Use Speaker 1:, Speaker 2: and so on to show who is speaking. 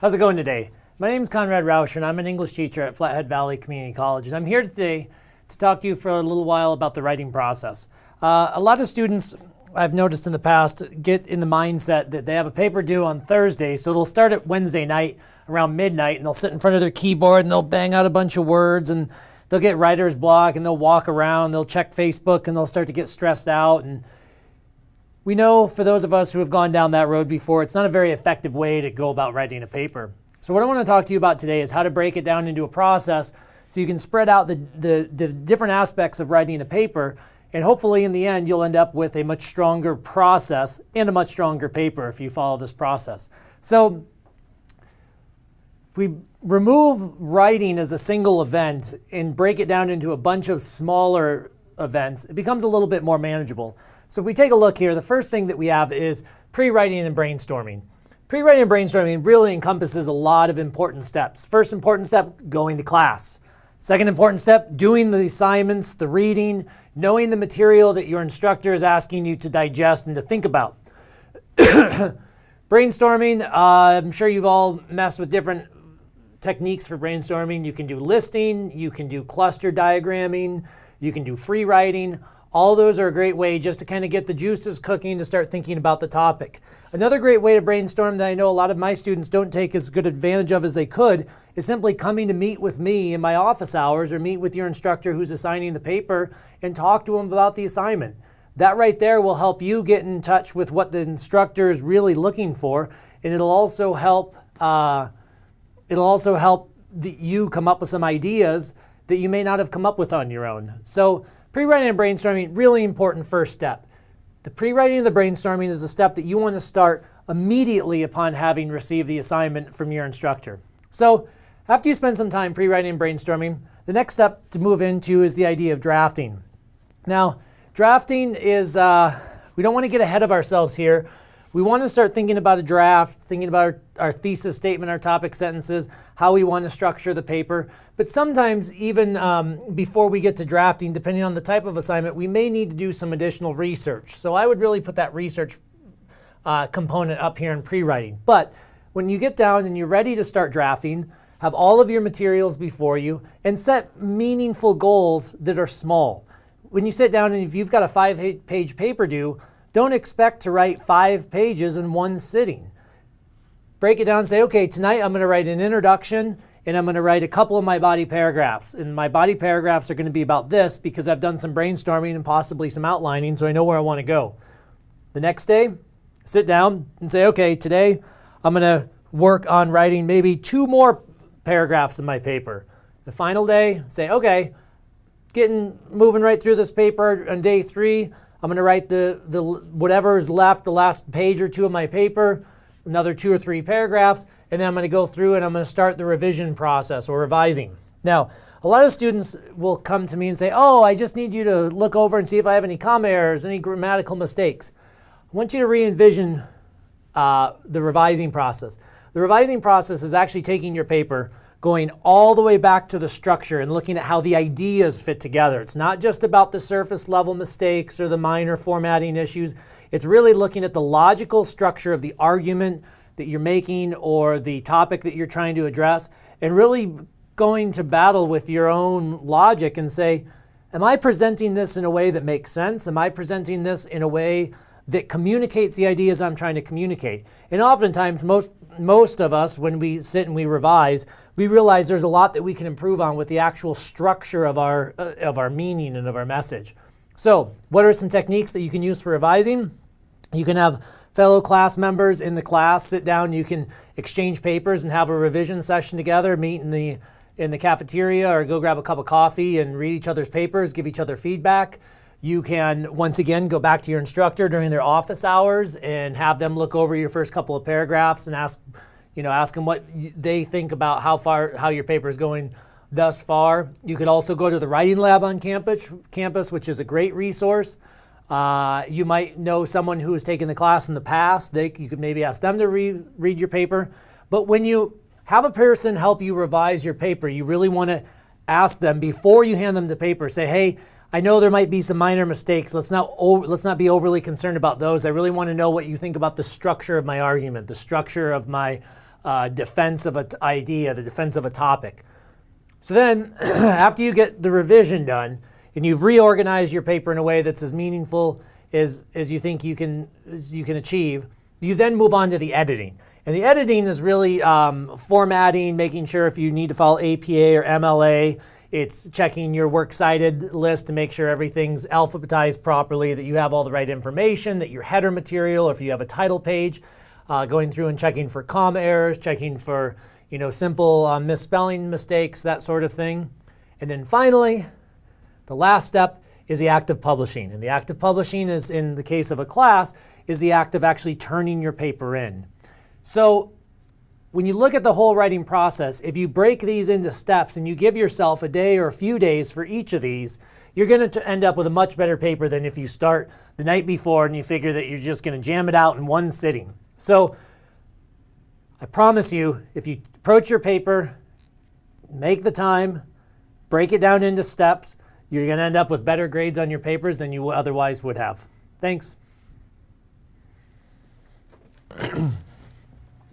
Speaker 1: How's it going today? My name is Conrad Rauscher and I'm an English teacher at Flathead Valley Community College, and I'm here today to talk to you for a little while about the writing process. A lot of students, I've noticed in the past, get in the mindset that they have a paper due on Thursday, so they'll start at Wednesday night around midnight and they'll sit in front of their keyboard and they'll bang out a bunch of words and they'll get writer's block and they'll walk around, they'll check Facebook and they'll start to get stressed out. And we know, for those of us who have gone down that road before, it's not a very effective way to go about writing a paper. So what I want to talk to you about today is how to break it down into a process so you can spread out the different aspects of writing a paper, and hopefully in the end you'll end up with a much stronger process and a much stronger paper if you follow this process. So if we remove writing as a single event and break it down into a bunch of smaller events, it becomes a little bit more manageable. So if we take a look here, the first thing that we have is pre-writing and brainstorming. Pre-writing and brainstorming really encompasses a lot of important steps. First important step, going to class. Second important step, doing the assignments, the reading, knowing the material that your instructor is asking you to digest and to think about. Brainstorming, I'm sure you've all messed with different techniques for brainstorming. You can do listing, you can do cluster diagramming, you can do free writing. All those are a great way just to kind of get the juices cooking to start thinking about the topic. Another great way to brainstorm that I know a lot of my students don't take as good advantage of as they could is simply coming to meet with me in my office hours or meet with your instructor who's assigning the paper and talk to them about the assignment. That right there will help you get in touch with what the instructor is really looking for, and it'll also help you come up with some ideas that you may not have come up with on your own. So pre-writing and brainstorming, really important first step. The pre-writing and the brainstorming is a step that you want to start immediately upon having received the assignment from your instructor. So after you spend some time pre-writing and brainstorming, the next step to move into is the idea of drafting. Now, drafting is, we don't want to get ahead of ourselves here. We want to start thinking about a draft, thinking about our thesis statement, our topic sentences, how we want to structure the paper. But sometimes even before we get to drafting, depending on the type of assignment, we may need to do some additional research. So I would really put that research component up here in pre-writing. But when you get down and you're ready to start drafting, have all of your materials before you and set meaningful goals that are small. When you sit down and if you've got a 5-page paper due, don't expect to write 5 pages in one sitting. Break it down and say, okay, tonight I'm going to write an introduction and I'm going to write a couple of my body paragraphs. And my body paragraphs are going to be about this because I've done some brainstorming and possibly some outlining, so I know where I want to go. The next day, sit down and say, okay, today I'm going to work on writing maybe 2 more paragraphs in my paper. The final day, say, okay, moving right through this paper on day 3. I'm going to write the whatever is left, the last page or 2 of my paper, another 2 or 3 paragraphs, and then I'm going to go through and I'm going to start the revision process or revising. Now, a lot of students will come to me and say, oh, I just need you to look over and see if I have any comma errors, any grammatical mistakes. I want you to re-envision the revising process. The revising process is actually taking your paper, going all the way back to the structure and looking at how the ideas fit together. It's not just about the surface level mistakes or the minor formatting issues. It's really looking at the logical structure of the argument that you're making or the topic that you're trying to address, and really going to battle with your own logic and say, am I presenting this in a way that makes sense? Am I presenting this in a way that communicates the ideas I'm trying to communicate? And oftentimes, most of us, when we sit and we revise, we realize there's a lot that we can improve on with the actual structure of our meaning and of our message. So what are some techniques that you can use for revising? You can have fellow class members in the class sit down. You can exchange papers and have a revision session together, meet in the cafeteria or go grab a cup of coffee and read each other's papers, give each other feedback. You can, once again, go back to your instructor during their office hours and have them look over your first couple of paragraphs and ask them what they think about how your paper is going thus far. You could also go to the writing lab on campus, which is a great resource. You might know someone who has taken the class in the past. You could maybe ask them to read your paper. But when you have a person help you revise your paper, you really want to ask them before you hand them the paper, say, hey, I know there might be some minor mistakes. Let's not be overly concerned about those. I really want to know what you think about the structure of my argument, the structure of my defense of an idea, the defense of a topic. So then, after you get the revision done, and you've reorganized your paper in a way that's as meaningful as you think you can achieve, you then move on to the editing. And the editing is really formatting, making sure if you need to follow APA or MLA, it's checking your works cited list to make sure everything's alphabetized properly, that you have all the right information, that your header material, or if you have a title page, going through and checking for comma errors, checking for simple misspelling mistakes, that sort of thing. And then finally, the last step is the act of publishing. And the act of publishing is, in the case of a class, is the act of actually turning your paper in. So when you look at the whole writing process, if you break these into steps and you give yourself a day or a few days for each of these, you're going to end up with a much better paper than if you start the night before and you figure that you're just going to jam it out in one sitting. So I promise you, if you approach your paper, make the time, break it down into steps, you're going to end up with better grades on your papers than you otherwise would have. Thanks.